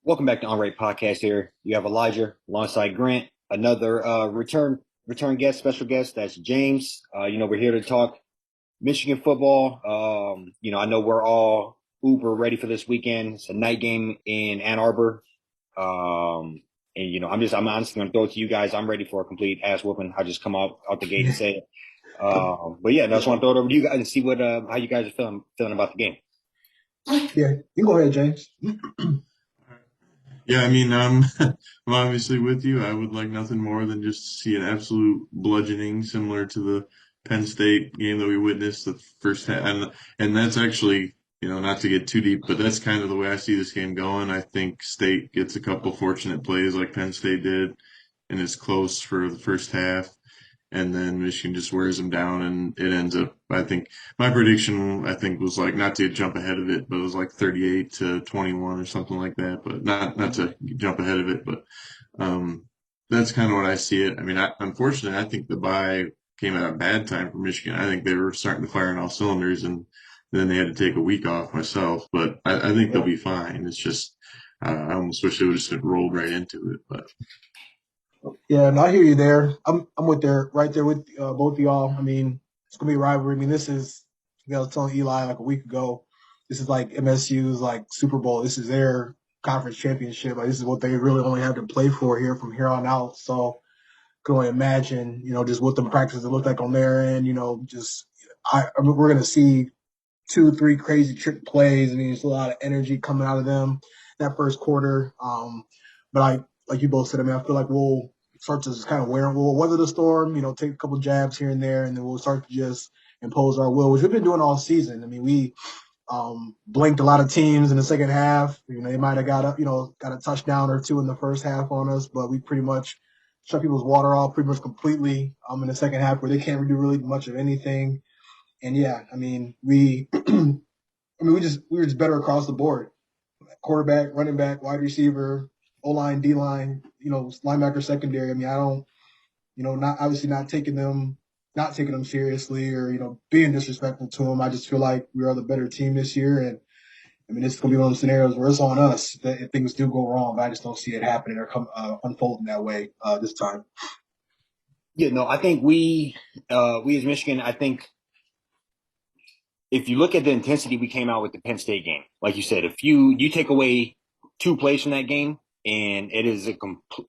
Welcome back to On-Rate Podcast here. You have Elijah alongside Grant, another return guest, special guest. That's James. We're here to talk Michigan football. I know we're all uber ready for this weekend. It's a night game in Ann Arbor. I'm honestly gonna throw it to you guys. I'm ready for a complete ass whooping. I just come out the gate and say it. But yeah, I just want to throw it over to you guys and see what how you guys are feeling about the game. Yeah, you go ahead, James. Yeah, I'm obviously with you. I would like nothing more than just to see an absolute bludgeoning similar to the Penn State game that we witnessed the first half. And that's actually, not to get too deep, but that's kind of the way I see this game going. I think State gets a couple fortunate plays like Penn State did, and it's close for the first half, and then Michigan just wears them down, and it ends up. I think my prediction, was like not to jump ahead of it, but it was like 38-21 or something like that. But not to jump ahead of it, but that's kind of what I see it. Unfortunately, I think the bye came at a bad time for Michigan. I think they were starting to fire on all cylinders, and then they had to take a week off myself. But I think they'll be fine. It's just I almost wish they would have just rolled right into it, but. Yeah, and I hear you there. I'm with there right there with both of y'all. I mean, it's gonna be a rivalry. I mean, this is I was telling Eli like a week ago. This is like MSU's like Super Bowl. This is their conference championship. Like this is what they really only have to play for here from here on out. So can only imagine, just what the practices look like on their end. I mean, we're gonna see 2, 3 crazy trick plays. I mean, there's a lot of energy coming out of them that first quarter. But like you both said, I mean, I feel like we'll start to just kind of we'll weather the storm, take a couple jabs here and there, and then we'll start to just impose our will, which we've been doing all season. I mean, we blinked a lot of teams in the second half. They might have got a touchdown or two in the first half on us, but we pretty much shut people's water off pretty much completely in the second half where they can't do really much of anything. And yeah, I mean, we were just better across the board. Quarterback, running back, wide receiver, O line, D line, linebacker, secondary. I mean, I don't, not obviously not taking them seriously or being disrespectful to them. I just feel like we are the better team this year, and I mean, it's gonna be one of those scenarios where it's on us if things do go wrong. But I just don't see it happening or unfolding that way this time. Yeah, no, I think we as Michigan, I think if you look at the intensity we came out with the Penn State game, like you said, if you take away two plays from that game, and it is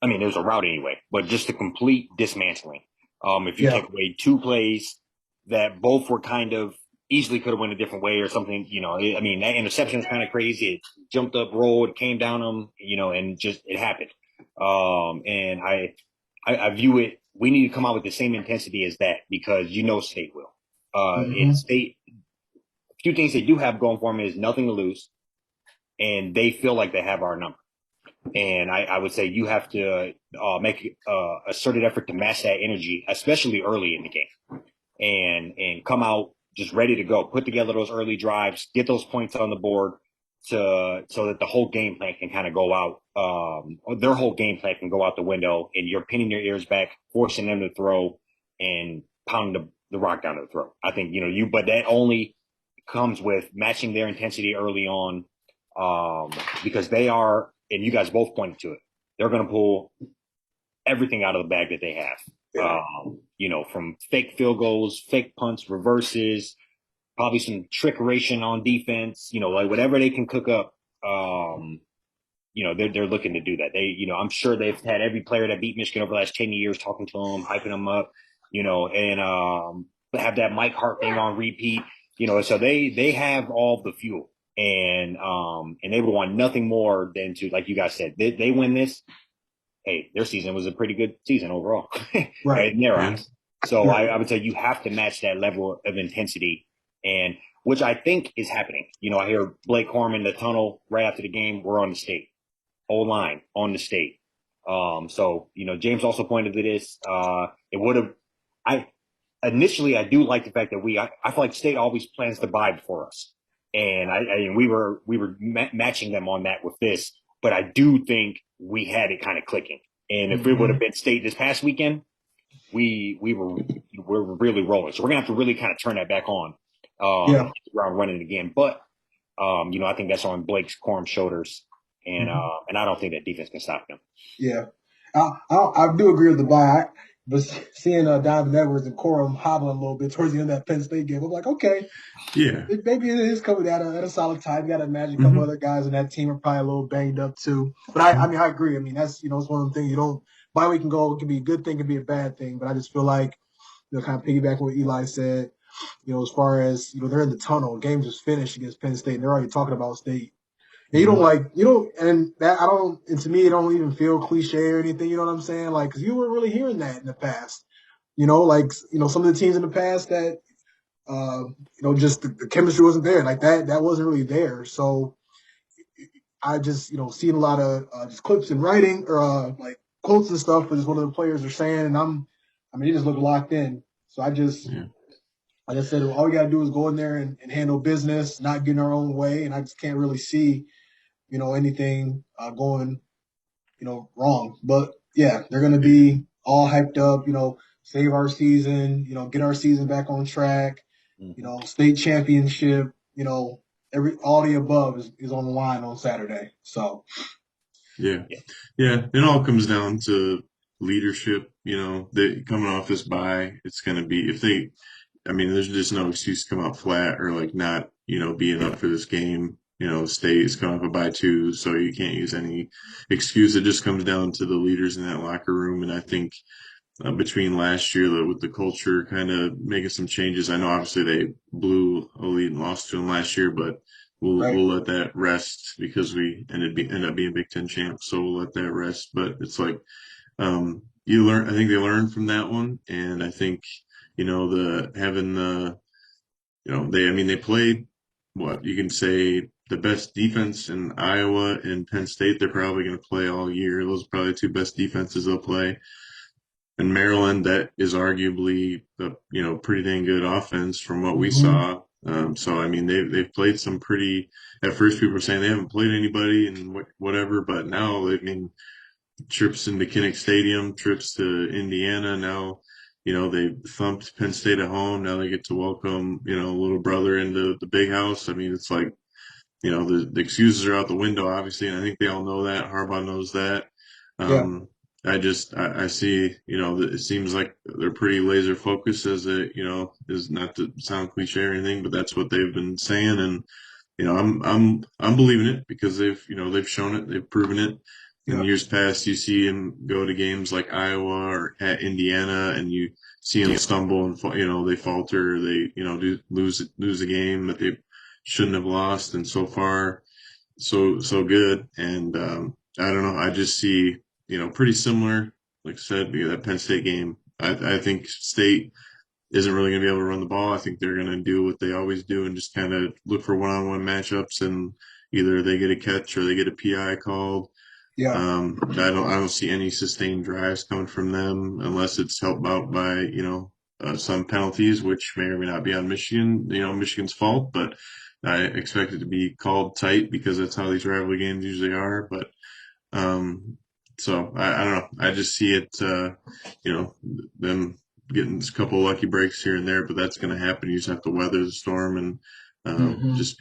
I mean, there's a route anyway, but just a complete dismantling. If you Yeah. take away two plays that both were kind of easily could have went a different way or something, I mean, that interception is kind of crazy. It jumped up, rolled, came down them, and just it happened. And I view it. We need to come out with the same intensity as that because State will. And Mm-hmm. State few things they do have going for them is nothing to lose, and they feel like they have our number. And I would say you have to make a asserted effort to match that energy, especially early in the game, and come out just ready to go. Put together those early drives, get those points on the board, so that the whole game plan can kind of go out. Their whole game plan can go out the window, and you're pinning your ears back, forcing them to throw and pounding the rock down to the throat. I think but that only comes with matching their intensity early on, because they are, and you guys both pointed to it, they're going to pull everything out of the bag that they have. Yeah. From fake field goals, fake punts, reverses, probably some trickeration on defense, like whatever they can cook up. They're looking to do that. I'm sure they've had every player that beat Michigan over the last 10 years talking to them, hyping them up, and have that Mike Hart thing on repeat, so they have all the fuel, and they would want nothing more than to, like you guys said, they win this. Hey, their season was a pretty good season overall, Right. in their Yeah. eyes. So Right. I would say you have to match that level of intensity, and which I think is happening. I hear Blake Corum in the tunnel right after the game. We're on the State. Whole line on the State. So James also pointed to this. It would have. I initially I do like the fact that I feel like State always plans to buy before us, and we were matching them on that with this. But I do think we had it kind of clicking. And if it would Mm-hmm. have been State this past weekend, we're really rolling. So we're gonna have to really kind of turn that back on, Yeah. around running again. But I think that's on Blake's Corum's shoulders. and I don't think that defense can stop them. Yeah, I do agree with the bye, but seeing Donovan Edwards and Corum hobbling a little bit towards the end of that Penn State game, I'm like, okay, Yeah. maybe it is coming at a solid time. You got to imagine a couple Hmm. other guys in that team are probably a little banged up too. But I mean, I agree. I mean, that's it's one of the things you don't. Bye week can go. It can be a good thing, it can be a bad thing. But I just feel like kind of piggyback what Eli said. As far as they're in the tunnel. Game just finished against Penn State, and they're already talking about state. And Hmm. and that I don't, and to me, it don't even feel cliche or anything. You know what I'm saying? Like, because you weren't really hearing that in the past. Some of the teams in the past that, just the chemistry wasn't there. Like that wasn't really there. So I just, seeing a lot of just clips and writing or like quotes and stuff, but just one of the players are saying, and they just look locked in. So Yeah. like I said, all we got to do is go in there and handle business, not get in our own way. And I just can't really see, anything going, wrong. But yeah, they're going to be all hyped up, save our season, get our season back on track, Mm-hmm. state championship, all the above is on the line on Saturday. So, Yeah. Yeah. Yeah. It all comes down to leadership. They coming off this bye, it's going to be if they. I mean, there's just no excuse to come out flat or like not, being up for this game. State is coming up a bye too, so you can't use any excuse. It just comes down to the leaders in that locker room, and I think between last year with the culture kind of making some changes. I know obviously they blew a lead and lost to them last year, but we'll right. we'll let that rest because we ended up being Big Ten champs, so we'll let that rest. But it's like you learn. I think they learned from that one, and I think the having the they I mean they played what you can say the best defense in Iowa and Penn State. They're probably going to play all year. Those are probably the two best defenses they'll play in Maryland, that is arguably a pretty dang good offense from what we Mm-hmm. saw. So I mean they've played some pretty. At first, people were saying they haven't played anybody and whatever, but now I mean trips into Kinnick Stadium, trips to Indiana. Now they thumped Penn State at home. Now they get to welcome little brother into the big house. I mean it's like the excuses are out the window, obviously, and I think they all know that. Harbaugh knows that. Yeah. Um, I see, that it seems like they're pretty laser focused as it, is not to sound cliche or anything, but that's what they've been saying. And, I'm believing it because they've shown it, they've proven it. In Yeah. years past, you see them go to games like Iowa or at Indiana, and you see them stumble and they falter, they do lose a game that they shouldn't have lost, and so far so good. And I don't know, I just see pretty similar, like I said, that Penn State game. I think State isn't really going to be able to run the ball. I think they're going to do what they always do and just kind of look for one-on-one matchups, and either they get a catch or they get a PI called. Yeah. I don't see any sustained drives coming from them unless it's helped out by some penalties, which may or may not be on Michigan. Michigan's fault, but I expect it to be called tight because that's how these rivalry games usually are. But um, so I don't know. I just see it. Them getting a couple of lucky breaks here and there, but that's going to happen. You just have to weather the storm and Mm-hmm. just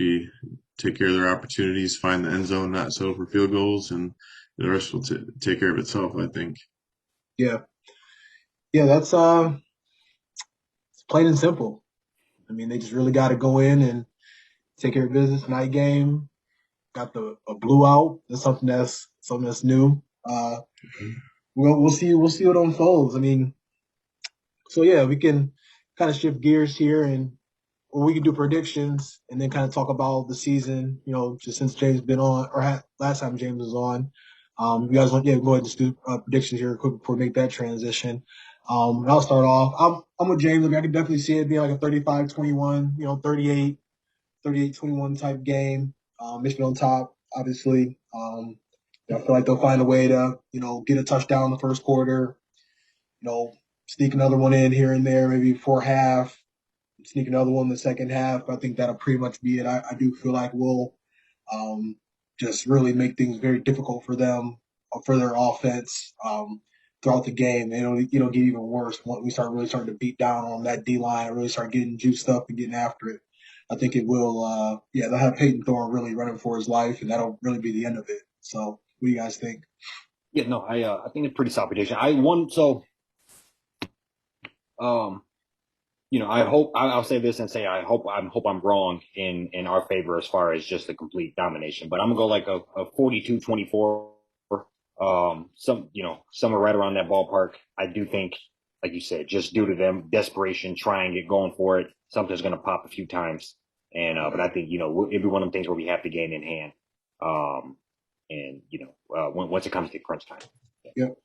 take care of their opportunities, find the end zone, not settle for field goals, and the rest will take care of itself, I think. Yeah. Yeah. That's it's plain and simple. I mean, they just really got to go in and take care of business. Night game got the a blue out. That's something that's new. We'll see what unfolds. I mean, so yeah, we can kind of shift gears here and or we can do predictions and then kind of talk about the season. Just since James been on or last time James was on. You guys want go ahead and just do predictions here quick before we make that transition. I'll start off. I'm with James. I mean, I can definitely see it being like a 35-21, 38-21 type game. Michigan on top, obviously. I feel like they'll find a way to, get a touchdown in the first quarter, you know, sneak another one in here and there, maybe before half, sneak another one in the second half. I think that'll pretty much be it. I do feel like we'll um, just really make things very difficult for them, for their offense throughout the game. And it'll get even worse when we start really starting to beat down on that D line and really start getting juiced up and getting after it. I think it will. Yeah, they'll have Peyton Thorne really running for his life, and that'll really be the end of it. So, what do you guys think? Yeah, no, I think it's pretty solid prediction. I won, so um, I hope I'll say this and say I hope I'm wrong in our favor as far as just the complete domination. But I'm gonna go like a 42-24. Somewhere right around that ballpark. I do think, like you said, just due to them desperation, try and get going for it, something's gonna pop a few times. And but I think it'll be one of them things where we have the game in hand. Um, and once it comes to crunch time. Yep.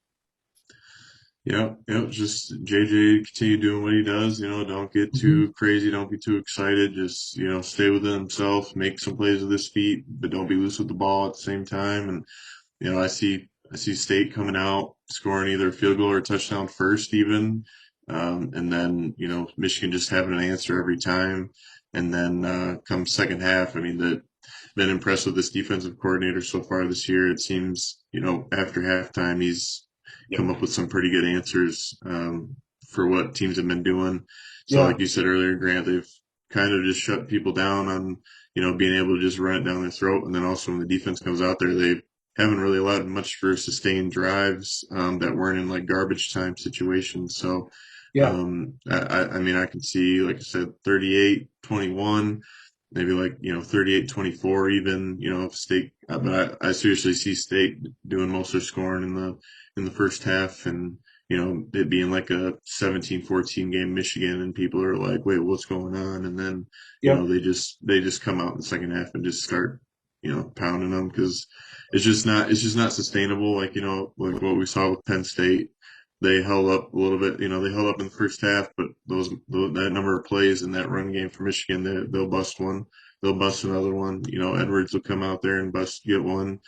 Yeah, just JJ continue doing what he does. Don't get Hmm. too crazy, don't be too excited. Just stay within himself, make some plays with his feet, but don't be loose with the ball at the same time. And I see State coming out scoring either a field goal or a touchdown first, even, and then Michigan just having an answer every time. And then come second half, I mean, been impressed with this defensive coordinator so far this year. It seems after halftime he's Yep. come up with some pretty good answers for what teams have been doing. So, Yeah. like you said earlier, Grant, they've kind of just shut people down on being able to just run it down their throat. And then also when the defense comes out there, they haven't really allowed much for sustained drives that weren't in like garbage time situations. So, Yeah. I mean, I can see, like I said, 38-21, maybe like, 38-24 even, if State, but I seriously see State doing most of their scoring in the first half, and, it being like a 17-14 game Michigan, and people are like, wait, what's going on? And then, Yep. they just come out in the second half and just start, pounding them, because it's just not sustainable. Like, like what we saw with Penn State, they held up a little bit. They held up in the first half, but that number of plays in that run game for Michigan, they'll bust one, they'll bust another one. Edwards will come out there and get one.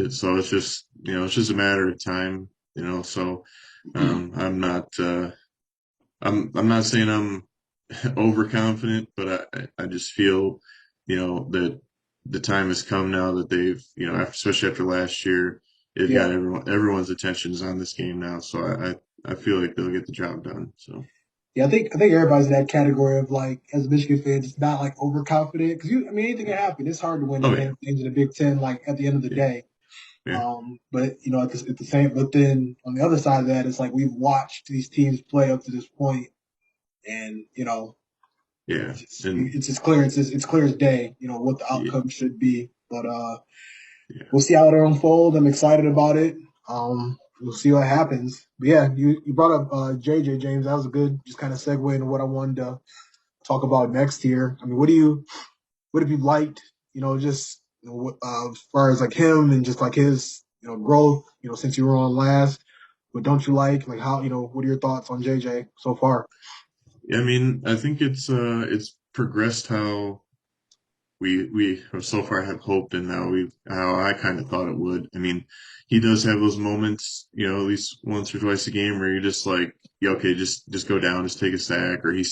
So it's just a matter of time. So I'm not saying I'm overconfident, but I just feel, that the time has come now that they've, especially after last year, they've got Yeah. everyone's attention is on this game now. So I feel like they'll get the job done. So Yeah, I think everybody's in that category of like, as a Michigan fan, it's not like overconfident because I mean, anything can happen. It's hard to win oh any yeah, games in the Big Ten. Like at the end of the yeah, day, yeah, but at the same, but then on the other side of that, it's like we've watched these teams play up to this point, and yeah, and it's clear, it's clear as day, what the yeah, outcome should be. But yeah. we'll see how it unfolds. I'm excited about it. We'll see what happens. But yeah, you brought up JJ James. That was a good just kind of segue into what I wanted to talk about next here. I mean, what have you liked? Just as far as like him and just like his growth. Since you were on last. What don't you like how what are your thoughts on JJ so far? I mean, I think it's progressed how we so far have hoped, and how I kind of thought it would. I mean, he does have those moments, at least once or twice a game where you're just like, yeah, okay, just go down, just take a sack, or he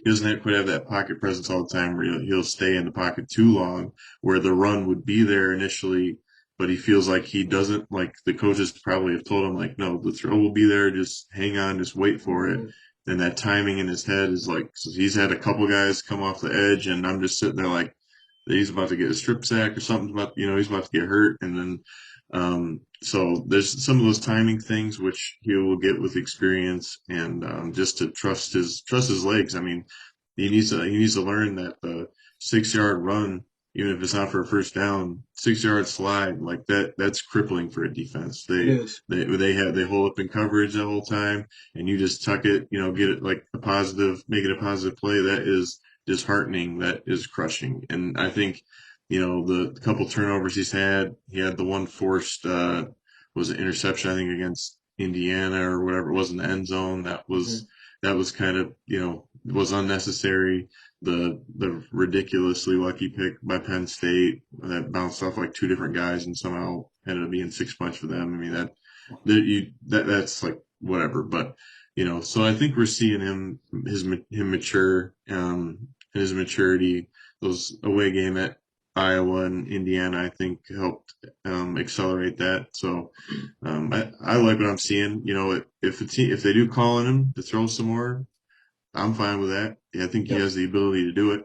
doesn't quite have that pocket presence all the time where he'll stay in the pocket too long, where the run would be there initially, but he feels like he doesn't, like the coaches probably have told him like, no, the throw will be there, just hang on, just wait for it. And that timing in his head is like, so he's had a couple guys come off the edge, and I'm just sitting there like, that he's about to get a strip sack or something about, he's about to get hurt. And then, so there's some of those timing things which he will get with experience, and just to trust his legs. I mean, he needs to learn that the 6 yard run, even if it's not for a first down, 6 yard slide like that's crippling for a defense. It They is. they hold up in coverage the whole time, and you just tuck it, get it like make it a positive play. That is disheartening. That is crushing. And I think, the couple turnovers he had the one forced, was an interception, I think, against Indiana or whatever it was in the end zone. Mhm. That was kind of, was unnecessary. The ridiculously lucky pick by Penn State that bounced off like two different guys and somehow ended up being 6 points for them. I mean, that's like whatever. But, so I think we're seeing him mature, his maturity. Those away game at Iowa and Indiana, I think, helped accelerate that. So I like what I'm seeing. If they do call on him to throw some more, I'm fine with that. Yeah, I think he Yep. has the ability to do it.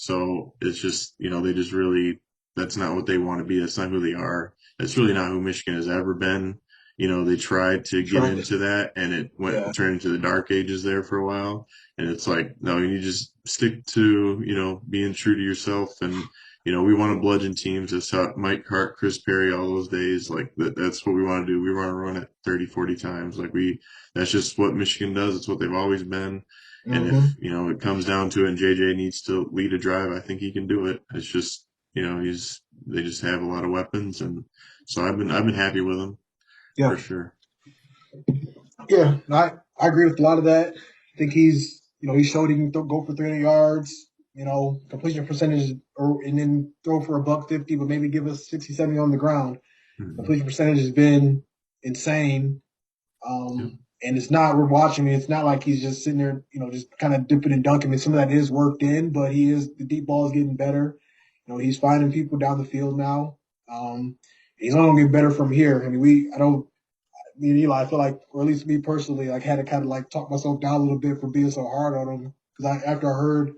So it's just, they just really, that's not what they want to be. That's not who they are. That's really not who Michigan has ever been. They tried to get Trying to, into that and it yeah. turned into the dark ages there for a while. And it's like, no, you just stick to, being true to yourself. And, we want to bludgeon teams. That's how Mike Hart, Chris Perry, all those days. Like that's what we want to do. We want to run it 30, 40 times. That's just what Michigan does. It's what they've always been. And if, Hmm. it comes down to it and JJ needs to lead a drive, I think he can do it. It's just, they just have a lot of weapons. And so I've been happy with him for Yeah. sure. Yeah. I agree with a lot of that. I think he showed he can go for 300 yards, completion percentage, and then throw for a buck 50, but maybe give us 60, 70 on the ground. Mm-hmm. Completion percentage has been insane. Yep. And it's not, we're watching it. It's not like he's just sitting there, just kind of dipping and dunking. I mean, some of that is worked in, but the deep ball is getting better. He's finding people down the field now. He's only going to get better from here. I mean, me and Eli, I feel like, or at least me personally, like had to kind of like talk myself down a little bit for being so hard on him. Because after I heard,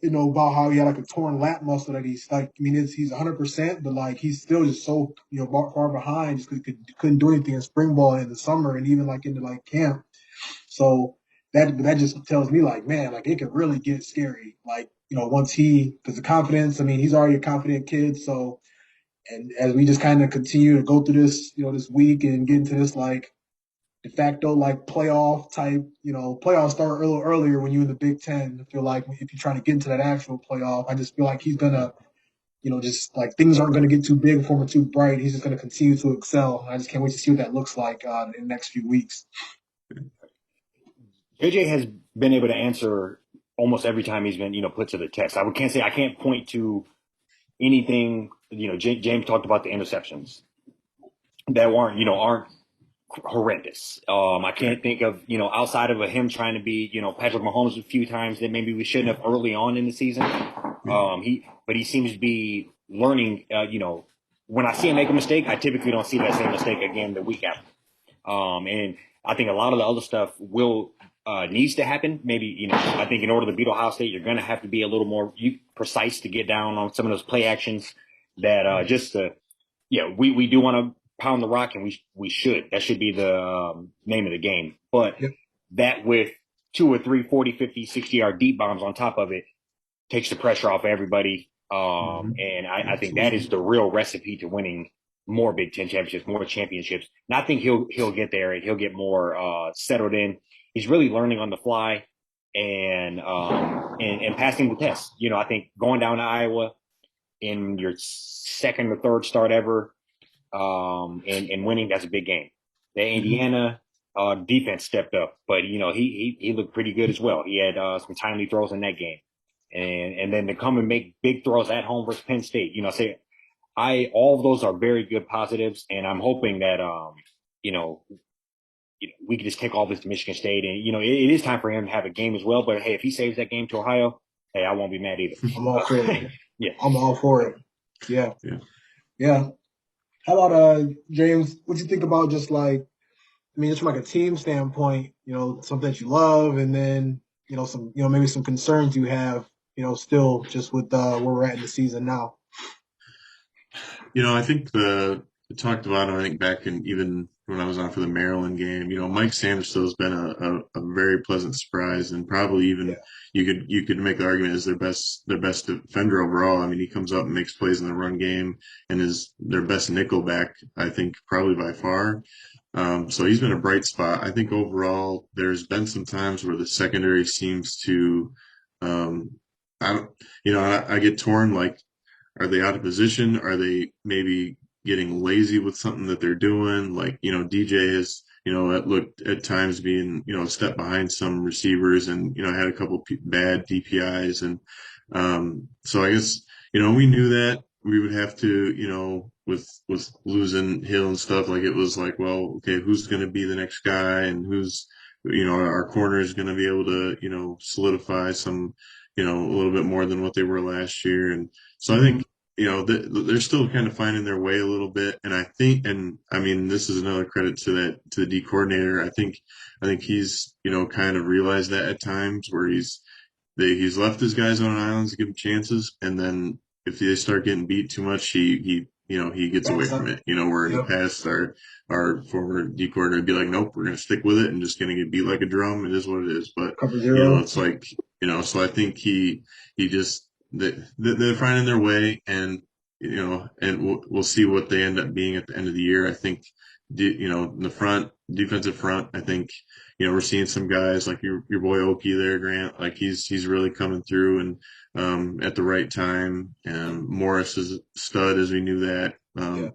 about how he had like a torn lat muscle that he's like, I mean, he's 100%, but like he's still just so, far behind just because he couldn't do anything in spring ball in the summer and even like into like camp. So that just tells me like, man, like it could really get scary. Like, once because the confidence, I mean, he's already a confident kid. So, and as we just kind of continue to go through this, this week and get into this like de facto like playoff type, playoffs start a little earlier when you're in the Big Ten. I feel like if you're trying to get into that actual playoff, I just feel like he's gonna, just like things aren't gonna get too big for him or too bright. He's just gonna continue to excel. I just can't wait to see what that looks like in the next few weeks. JJ has been able to answer almost every time he's been, put to the test. Can't say I can't point to anything. James talked about the interceptions that aren't horrendous. I can't think of outside of him trying to be Patrick Mahomes a few times that maybe we shouldn't have early on in the season. He seems to be learning. When I see him make a mistake, I typically don't see that same mistake again the week after. And I think a lot of the other stuff will needs to happen. Maybe I think in order to beat Ohio State, you're going to have to be a little more precise to get down on some of those play actions. That just we do want to pound the rock, and we should. That should be the name of the game. But Yep. that with 2 or 3 40, 50, 60-yard deep bombs on top of it takes the pressure off everybody. Mm-hmm. And I think that Absolutely. is the real recipe to winning more Big Ten championships, more championships. And I think he'll get there and he'll get more settled in. He's really learning on the fly and passing the test. I think going down to Iowa in your second or third start ever, and winning, that's a big game. The Mm-hmm. Indiana defense stepped up, but he looked pretty good as well. He had some timely throws in that game, and then to come and make big throws at home versus Penn State. All of those are very good positives, and I'm hoping that you know we can just take all this to Michigan State, and it is time for him to have a game as well. But hey, if he saves that game to Ohio, hey, I won't be mad either. I'm all for it. Yeah. I'm all for it. Yeah. Yeah. Yeah. How about James? What you think about just like, I mean, just from like a team standpoint, something that you love, and then some, maybe some concerns you have, still just with where we're at in the season now. I think I talked about him, I think back in even when I was on for the Maryland game, Mike Sanderson has been a very pleasant surprise and probably even Yeah. you could make the argument as their best defender overall. I mean, he comes up and makes plays in the run game and is their best nickel back, I think, probably by far. So he's been a bright spot. I think overall there's been some times where the secondary seems to um I don't I get torn like are they out of position? Are they maybe getting lazy with something that they're doing? Like, DJ is, that looked at times being, a step behind some receivers and, had a couple bad DPIs. And so I guess, we knew that we would have to, with losing Hill and stuff, like it was like, well, okay, who's going to be the next guy and who's, our corner is going to be able to, solidify some, a little bit more than what they were last year. And so I Mm-hmm. think, they're still kind of finding their way a little bit. And I think, and I mean, this is another credit to the D coordinator. I think he's, kind of realized that at times where he's left his guys on islands to give them chances, and then if they start getting beat too much, he gets away Backs from up. it. Where in the Yep. past our former D coordinator would be like, nope, we're gonna stick with it and just gonna get beat like a drum. It is what it is. But Cover zero. it's like so I think he just they're finding their way, and and we'll see what they end up being at the end of the year. I think in the front defensive front, I think we're seeing some guys like your boy Oki there, Grant. Like he's really coming through and at the right time. And Morris is a stud, as we knew that. Yeah.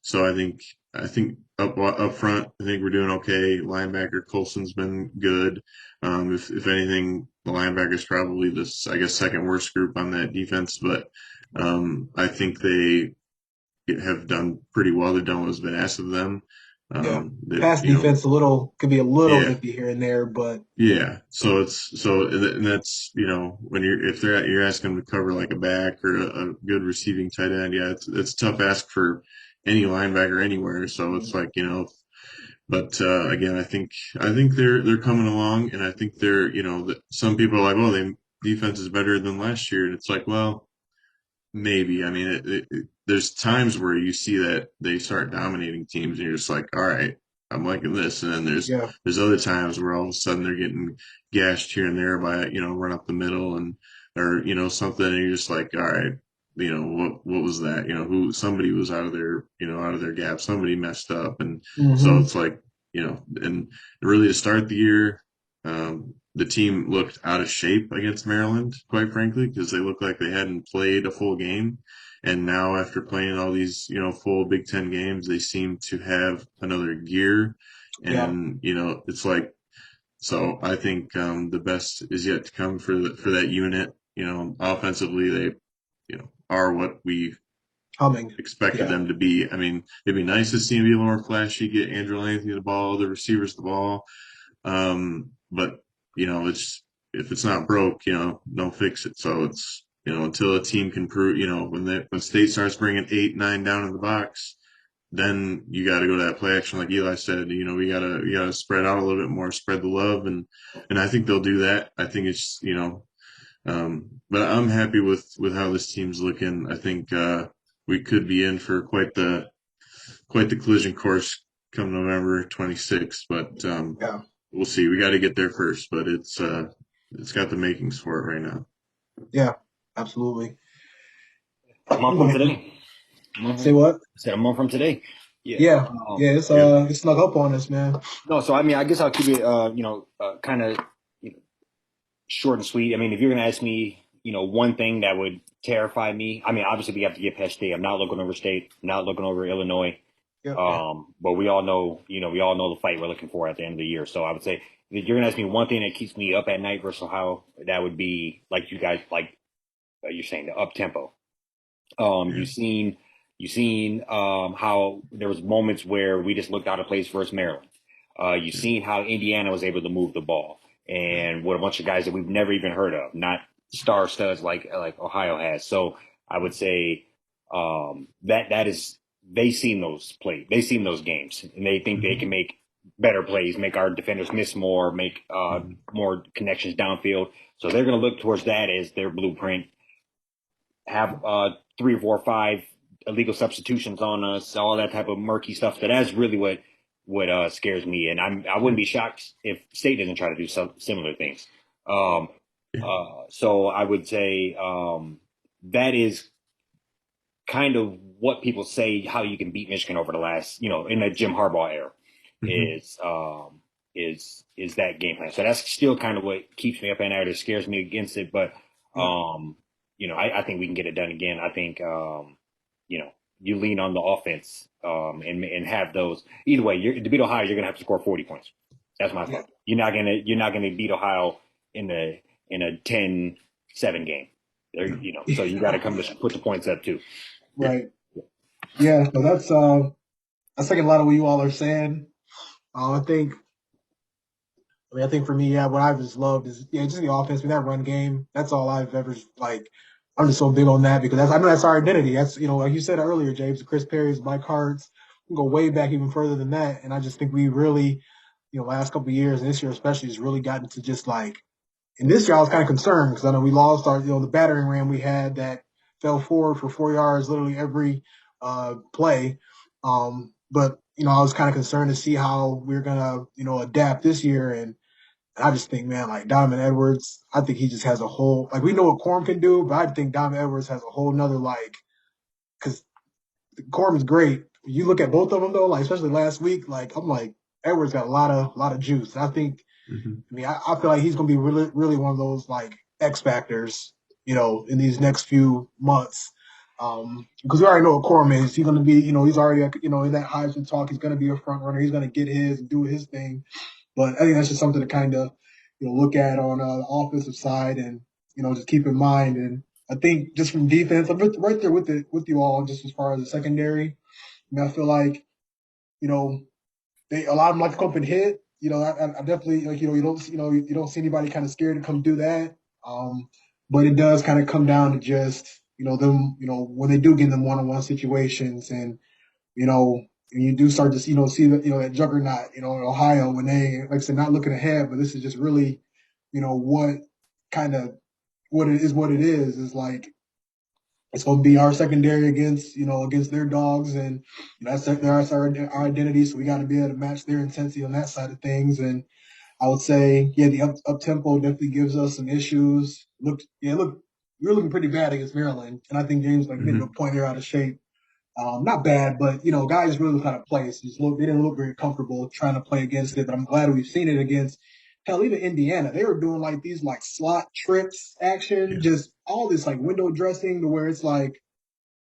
So I think up front, I think we're doing okay. Linebacker Colson's been good. If anything, the linebackers probably this I guess second worst group on that defense, but I think they have done pretty well. They've done what has been asked of them. Yeah. That Pass defense could be a little yeah, iffy here and there, but yeah. And that's when you're asking them to cover like a back or a good receiving tight end. Yeah, it's a tough ask for any linebacker anywhere. So it's like but again, I think they're coming along, and I think they're that some people are like, oh, they defense is better than last year, and it's like, well, maybe. I mean, there's times where you see that they start dominating teams, and you're just like, all right, I'm liking this. And then yeah. there's other times where all of a sudden they're getting gashed here and there by run up the middle and or something, and you're just like, all right, what was that? Who somebody was out of their gap, somebody messed up, and so Mm-hmm. it's like and really to start the year. The team looked out of shape against Maryland, quite frankly, because they looked like they hadn't played a full game. And now, after playing all these, full Big Ten games, they seem to have another gear. Yeah. And it's like so. I think the best is yet to come for that unit. Offensively, they are what we Humming. expected Yeah. them to be. I mean, it'd be nice to see them be a little more flashy, get Andrew Anthony the ball, the receivers the ball. But it's if it's not broke, don't fix it. So it's until a team can prove, when State starts bringing 8, 9 down in the box, then you got to go to that play action, like Eli said. We gotta spread out a little bit more, spread the love, and I think they'll do that. I think it's but I'm happy with how this team's looking. I think we could be in for quite the collision course come November 26th, but Yeah. we'll see. We got to get there first, but it's got the makings for it right now. Yeah. Absolutely. A month from today. Say what? I said a month from today. Yeah. Yeah. Yeah. Yep. It's snuck up on us, man. No, so I mean, I guess I'll keep it, kind of short and sweet. I mean, if you're going to ask me, one thing that would terrify me, I mean, obviously we have to get past State. I'm not looking over State. I'm not looking over Illinois. Yep. But we all know, we all know the fight we're looking for at the end of the year. So I would say if you're going to ask me one thing that keeps me up at night versus Ohio, that would be like you guys, like you're saying, the up tempo. Yeah. You've seen how there was moments where we just looked out of place versus Maryland. You've seen how Indiana was able to move the ball and with a bunch of guys that we've never even heard of, not star studs like Ohio has. So I would say that is they've seen those games, and they think they can make better plays, make our defenders miss more, make more connections downfield. So they're going to look towards that as their blueprint. Have 3 or 4 or 5 illegal substitutions on us, all that type of murky stuff. That's really what scares me, and I wouldn't be shocked if State doesn't try to do some similar things. So I would say that is kind of what people say how you can beat Michigan over the last, in the Jim Harbaugh era, Mhm. is that game plan. So that's still kind of what keeps me up at night or scares me against it. But I think we can get it done again. I think you lean on the offense and have those. Either way, to beat Ohio, you're gonna have to score 40 points. That's my thought. You're not gonna beat Ohio in a 10-7 game. So you got to come to put the points up too. Right. Yeah. So that's like a lot of what you all are saying. I think for me, yeah, what I've just loved is just the offense, that run game. That's all I've ever like. I'm just so big on that because I know that's our identity. That's like you said earlier, James, Chris Perry's, Mike Hart's, we can go way back even further than that. And I just think we really, last couple of years and this year especially, has really gotten to just like And this year I was kind of concerned because I know we lost our, the battering ram we had that fell forward for 4 yards literally every play. But I was kind of concerned to see how we're gonna, adapt this year. And I just think, man, like Diamond Edwards, I think he just has a whole like we know what Corm can do, but I think Diamond Edwards has a whole nother like because Corbin's great. You look at both of them though, like especially last week, like I'm like Edwards got a lot of juice. And I think, Hmm. I mean, I feel like he's gonna be really, really one of those like X factors, in these next few months. Because we already know what Corbin is. He's gonna be, he's already, in that Heisman talk. He's gonna be a front runner. He's gonna get his and do his thing. But I think that's just something to kind of, look at on the offensive side and just keep in mind. And I think just from defense, I'm right there with you all, just as far as the secondary. I mean, I feel like you know they a lot of them like to come up and hit. I definitely like you don't see anybody kind of scared to come do that. But it does kind of come down to just them when they do get in them one-on-one situations and you know and you do start to see that that juggernaut in Ohio when they like I said not looking ahead, but this is just really what kind of what it is like it's going to be our secondary against their dogs, and that's our identity. So we got to be able to match their intensity on that side of things. And I would say, yeah, the up tempo definitely gives us some issues. Look, we were looking pretty bad against Maryland, and I think James like made a Hmm. good point. They're out of shape. Not bad, but guys really kind of play. So they didn't look very comfortable trying to play against it. But I'm glad we've seen it against hell, even Indiana. They were doing like these like slot trips action, Yeah. just all this like window dressing to where it's like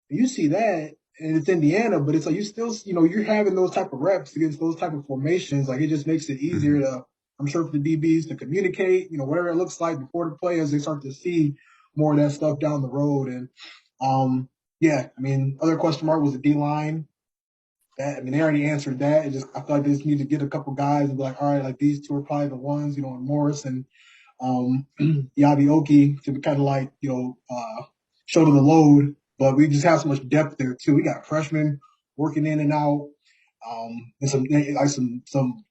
you see that, and it's Indiana, but it's like you still, you're having those type of reps against those type of formations. Like it just makes it easier Hmm. to, I'm sure, for the DBs to communicate, whatever it looks like before the play as they start to see more of that stuff down the road. And yeah, I mean, other question mark was the D line. That I mean, they already answered that. It just I feel like they just need to get a couple guys and be like, all right, like these two are probably the ones, and Morris and Yabi Oki to kind of like, shoulder the load. But we just have so much depth there too. We got freshmen working in and out. And some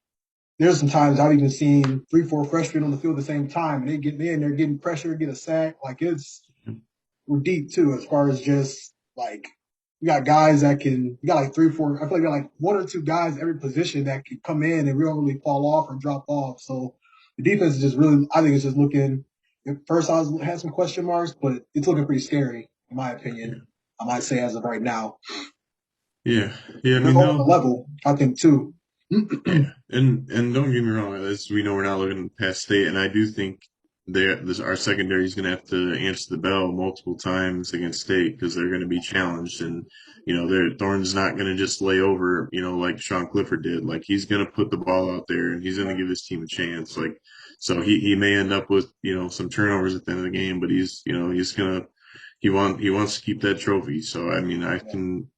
there's some times I've even seen 3, 4 freshmen on the field at the same time, and they get in there getting pressure, get a sack. Like we're deep too, as far as just like we got guys that can. We got like 3, 4. I feel like we got like 1 or 2 guys every position that can come in and we don't really fall off or drop off. So the defense is just really. I think it's just looking. At first, had some question marks, but it's looking pretty scary in my opinion. Yeah. I might say as of right now, Yeah. Yeah. I they're mean, holding the level. I think too. yeah, and don't get me wrong, as we know, we're not looking past state, and I do think our secondary is going to have to answer the bell multiple times against state because they're going to be challenged, and Thorne's not going to just lay over, like Sean Clifford did. Like he's going to put the ball out there, and he's going to give his team a chance. Like so, he may end up with some turnovers at the end of the game, but he's gonna he wants to keep that trophy. So I mean, I Yeah. can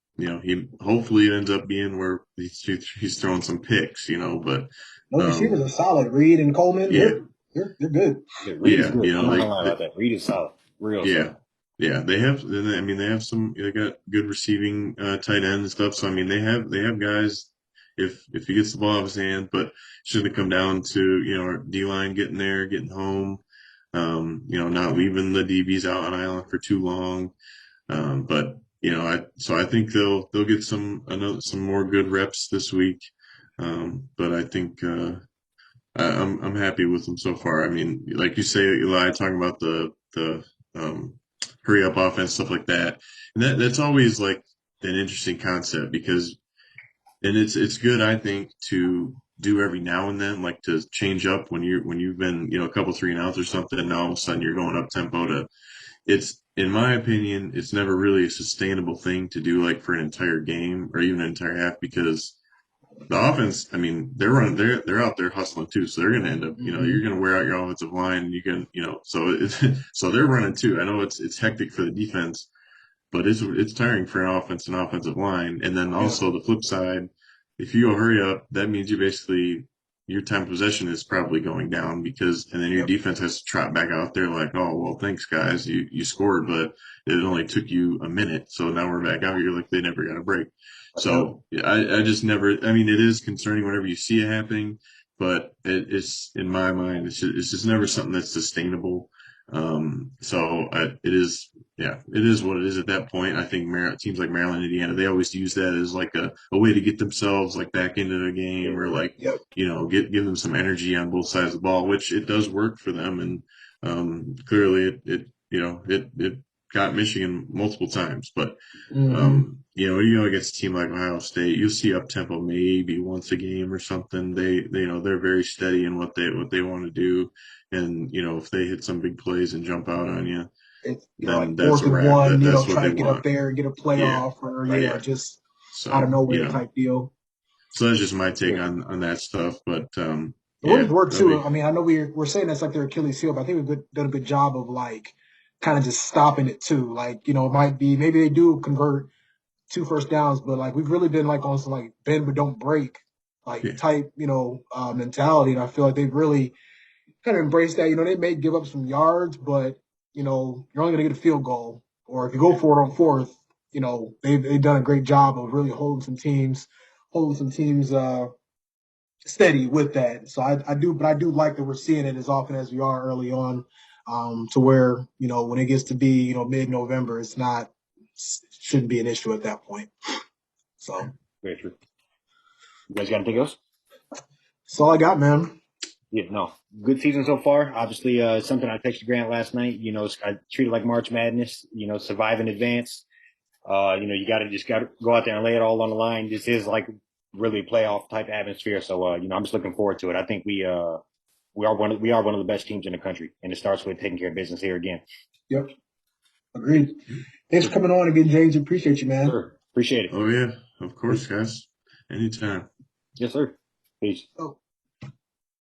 he hopefully it ends up being where he's throwing some picks, but Those receivers um, are solid. Reed and Coleman, yeah, they're good. Yeah, Reed is yeah, good. I'm not gonna lie they, about that. Reed is solid, real yeah, solid. yeah, they have. I mean, they have some. They got good receiving tight end and stuff. So I mean, they have guys. If he gets the ball out of his hand, but it's going to come down to our D line getting there, getting home. Not leaving the DBs out on island for too long. But I think they'll get some more good reps this week. But I think I'm happy with them so far. I mean, like you say, Eli, talking about the um, hurry up offense, stuff like that, and that's always like an interesting concept because and it's good I think to do every now and then, like to change up when you've been a couple 3-and-outs or something, and now all of a sudden you're going up tempo to it's in my opinion, it's never really a sustainable thing to do like for an entire game or even an entire half because the offense, I mean, they're out there hustling too, so they're going to end up, you're Mm-hmm. going to wear out your offensive line, and you can, so so they're running too. I know it's hectic for the defense, but it's tiring for an offense and offensive line. And then Yeah. also the flip side, if you go hurry up, that means you basically your time of possession is probably going down because and then your Yep. defense has to trot back out there like, oh well, thanks guys, you scored, but it only took you a minute, so now we're back out here like they never got a break. Yep. So yeah, I just never. I mean, it is concerning whenever you see it happening. but it's in my mind, it's just never something that's sustainable. It is, yeah, it is what it is at that point. I think teams like Maryland, Indiana, they always use that as like a way to get themselves like back into the game, or like, Yep. give them some energy on both sides of the ball, which it does work for them. And clearly it got Michigan multiple times. But Mm-hmm. against a team like Ohio State, you'll see up tempo maybe once a game or something. They're very steady in what they want to do, and if they hit some big plays and jump out on you, It's then like that's fourth a and wrap. one, That's what try they to get up want. there and get a Yeah, playoff, or yeah. just out of So nowhere type deal. so that's just my take Yeah. on that stuff. But What yeah, is word that'll too? be I mean, I know we're saying that's like their Achilles heel, but I think done a good job of like kind of just stopping it too. Like, it might be maybe they do convert 2 first downs, but like we've really been like on some like bend but don't break like yeah, type, mentality. And I feel like they've really kind of embraced that. They may give up some yards, but you're only gonna get a field goal. Or if you go for it on fourth, they've done a great job of really holding some teams steady with that. So I do like that we're seeing it as often as we are early on, to where when it gets to be mid-November, shouldn't be an issue at that point. So Very true. You guys got anything else? that's all I got, man. Yeah, no. Good season so far. Obviously, something I texted Grant last night. I treat it like March Madness. Survive in advance. You got to go out there and lay it all on the line. This is like really playoff type atmosphere. So, I'm just looking forward to it. I think we are one of the best teams in the country, and it starts with taking care of business here again. Yep, agreed. Thanks for coming on again, James. Appreciate you, man. Sure. Appreciate it. oh yeah, of course, guys, anytime. Yes, sir. Peace. Oh.